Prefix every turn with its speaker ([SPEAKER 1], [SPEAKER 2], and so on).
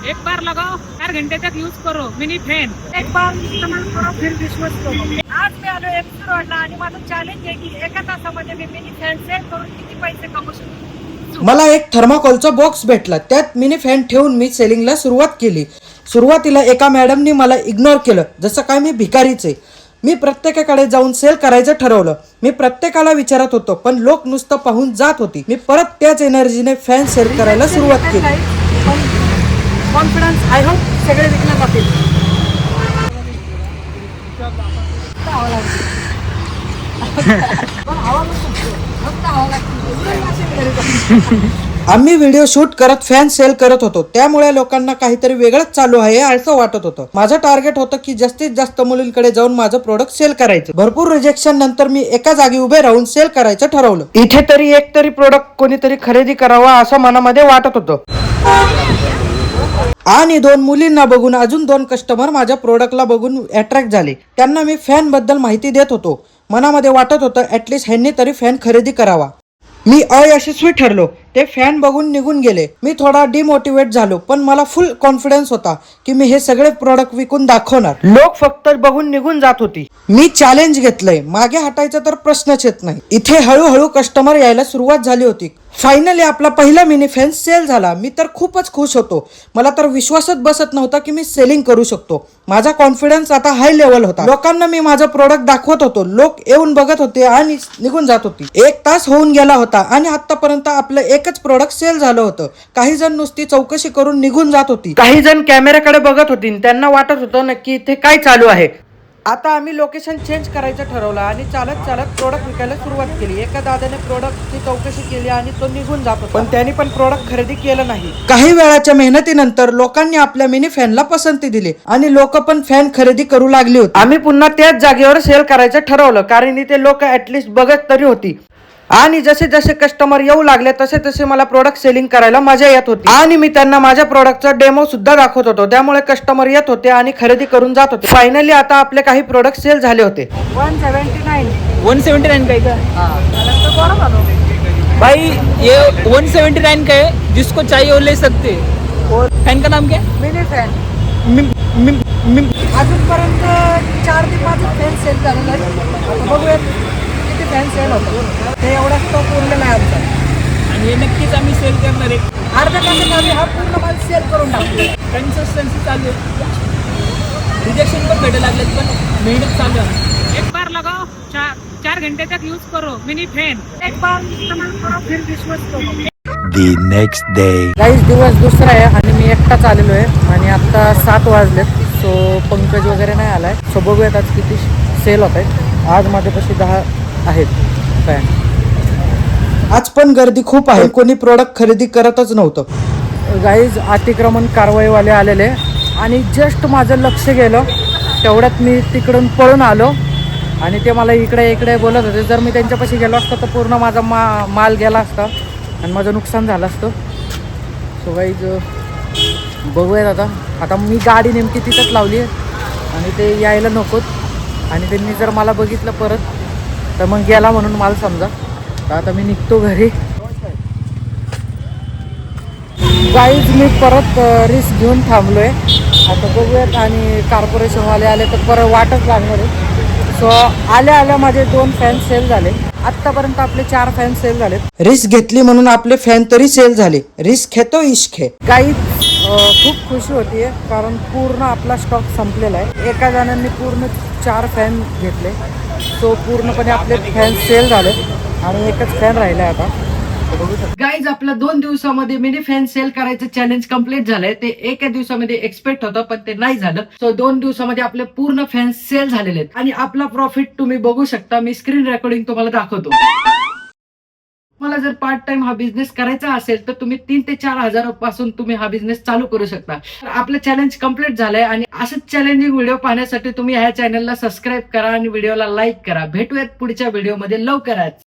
[SPEAKER 1] एक बार लगाओ 4 घंटे तक यूज करो मिनी फैन। एक बार इस्तेमाल करो फिर विश्वास करो। आज मी आलो एमसी रोडला आणि माझं चॅलेंज आहे की एका तासामध्ये मी मिनी फॅन सेल करून किती पैसे कमवू शकतो।
[SPEAKER 2] मला एक थर्माकोलचा बॉक्स भेटला, त्यात मिनी फॅन ठेवून मी सेलिंगला सुरुवात केली। सुरुवातीला एका मॅडमनी मला इग्नोर केलं, जसं काय मी भिकारीच आहे। मी प्रत्येकाकडे जाऊन सेल करायचं ठरवलं। मी प्रत्येकाला विचारत होतो, पण लोक नुसतं पाहून जात होती। मी परत त्याच एनर्जीने फॅन सेल करायला सुरुवात केली।
[SPEAKER 1] कॉन्फिडन्स आय होप सगळे विकणार जातील।
[SPEAKER 2] आम्ही व्हिडिओ शूट करत फॅन सेल करत होतो, त्यामुळे लोकांना काहीतरी वेगळंच चालू आहे असं वाटत होतं। माझं टार्गेट होतं की जास्तीत जास्त मुलींकडे जाऊन माझं प्रोडक्ट सेल करायचं। भरपूर रिजेक्शन नंतर मी एका जागी उभे राहून सेल करायचं ठरवलं। इथे तरी एक तरी प्रोडक्ट कोणीतरी खरेदी करावा असं मनामध्ये वाटत होतं। आणि 2 मुलींना बघून अजून 2 कस्टमर माझ्या प्रोडक्टला बघून अट्रॅक्ट झाले। त्यांना मी फॅन बद्दल माहिती देत होतो। मनामध्ये वाटत होतं ऍटलीस्ट ह्यांनी तरी फॅन खरेदी करावा। मी अयशस्वी ठरलो। ते फॅन बघून निघून गेले। मी थोडा डिमोटिवेट झालो, पण मला फुल कॉन्फिडन्स होता की मी हे सगळे प्रोडक्ट विकून दाखवणार। लोक फक्त बघून निघून जात होती। मी चॅलेंज घेतलंय, मागे हटायचा तर प्रश्नच येत नाही। इथे हळूहळू कस्टमर यायला सुरुवात झाली होती। फायनली आपला पहिला मिनी फॅन सेल झाला। मी तर खूपच खुश होतो। मला तर विश्वासच बसत नव्हता की मी सेलिंग करू शकतो। माझा कॉन्फिडन्स आता हाय लेवल होता। लोकांना मी माझं प्रोडक्ट दाखवत होतो। लोक येऊन बघत होते आणि निघून जात होती। 1 तास होऊन गेला होता आणि आतापर्यंत आपलं एकच प्रोडक्ट सेल झालं होतं। काही जण नुसती चौकशी करून निघून जात होती। काही जण कॅमेऱ्याकडे बघत होती, त्यांना वाटत होतं नक्की इथे काय चालू आहे। आता आम्ही लोकेशन चेंज करायचं ठरवलं आणि चालत चालत प्रोडक्ट विकायला सुरुवात केली। एका दादाने प्रोडक्टची चौकशी केली आणि तो निघून जात होता, पण त्यांनी पण प्रोडक्ट खरेदी केलं नाही। काही वेळाच्या मेहनतीनंतर लोकांनी आपल्या मिनी फॅनला पसंती दिली आणि लोक पण फॅन खरेदी करू लागली होती। आम्ही पुन्हा त्याच जागेवर सेल करायचं ठरवलं, कारण इथे लोक ऍटलीस्ट बघत तरी होती। आणि जसे जसे कस्टमर येऊ लागले तसे तसे मला प्रोडक्ट सेलिंग करायला मजा येत होती। आणि मी त्यांना माझ्या प्रोडक्टचा डेमो सुद्धा दाखवत होतो, त्यामुळे कस्टमर येत होते आणि खरेदी करून जात होते। फायनली आता आपले काही प्रोडक्ट सेल झाले होते।
[SPEAKER 1] 179 का भाई, ये 179 का है, जिसको चाहिए वो ले सकते हैं। और फैन का नाम क्या है?
[SPEAKER 2] मिनी फॅन
[SPEAKER 1] मिम
[SPEAKER 2] अजूनपर्यंत 4 ते 5 फॅन सेल झालेले आहेत। बघूया किती फॅन सेल होतात। ते एवढा स्टॉक उरलेला आहे आमचा
[SPEAKER 1] आणि हे नक्कीच आम्ही सेल करणार आहे।
[SPEAKER 2] अर्ध्या तासात आम्ही हा पूर्ण माल सेल करून टाकतो।
[SPEAKER 1] कन्सिस्टन्सी चालू आहे। रिजेक्शन पण भेटायला लागलेत, पण मेहनत चालू आहे। एक बार लगाओ 4 घंटे तक यूज करो मिनी फैन। एक बार इस्तेमाल करो फिर विश्वास करो।
[SPEAKER 3] The next day.
[SPEAKER 2] गाईस, दिवस दुसरा आहे आणि मी एकटाच आलेलो आहे आणि आता 7 वाजलेत। सो पंकज वगैरे नाही आलाय। सो बघूयात आज किती सेल होत आहेत। आज माझ्यापाशी 10 आहेत फॅन। आज पण गर्दी खूप आहे, कोणी प्रोडक्ट खरेदी करतच नव्हतं। गाईज, अतिक्रमण कारवाईवाले आलेले आणि जस्ट माझं लक्ष गेलं तेवढ्यात मी तिकडून पळून आलो आणि ते मला इकडे इकडे बोलत होते। जर मी त्यांच्यापाशी गेलो असतो तर पूर्ण माझा माल गेला असता आणि माझं नुकसान झालं असतं। सो गाईज, बघूयात आता मी गाडी नेमकी तिथंच लावली आहे आणि ते यायला नकोत आणि त्यांनी जर मला बघितलं परत तर मग गेला म्हणून मला समजा। तर आता मी निघतो घरी। गाईज, मी परत रिस्क घेऊन थांबलोय। आता बघूयात आणि कॉर्पोरेशनवाले आले तर परत वाटच लागणार आहे। सो आल्या आल्या माझे 2 फॅन सेल झाले। आतापर्यंत आपले 4 फॅन सेल झाले। रिस्क घेतली म्हणून आपले फॅन तरी सेल झाले। रिस्क है तो इश्क है। गाईज, खूप खुशी होतीये कारण पूर्ण आपला स्टॉक संपलेला आहे। एका जणांनी पूर्ण 4 फॅन घेतले। सो पूर्णपणे आपले फॅन सेल झाले आणि एकच फॅन राहिला आता। गाईज, आपलं 2 दिवसामध्ये मिनी फॅन सेल करायचं चॅलेंज कम्प्लीट झालंय। ते एका दिवसामध्ये एक्सपेक्ट होतं, पण ते नाही झालं। सो 2 दिवसामध्ये आपले पूर्ण फॅन सेल झालेले आहेत आणि आपला प्रॉफिट तुम्ही बघू शकता। मी स्क्रीन रेकॉर्डिंग तुम्हाला दाखवतो। मला जर पार्ट टाइम हा बिझनेस करायचा असेल तर तुम्ही 3 ते 4 हजारापासून तुम्ही हा बिझनेस चालू करू शकता। आपलं चॅलेंज कम्प्लीट झालंय आणि असंच चॅलेंजिंग व्हिडिओ पाहण्यासाठी तुम्ही ह्या चॅनलला सबस्क्राईब करा आणि व्हिडिओला लाईक करा। भेटूयात पुढच्या व्हिडिओमध्ये लवकरच।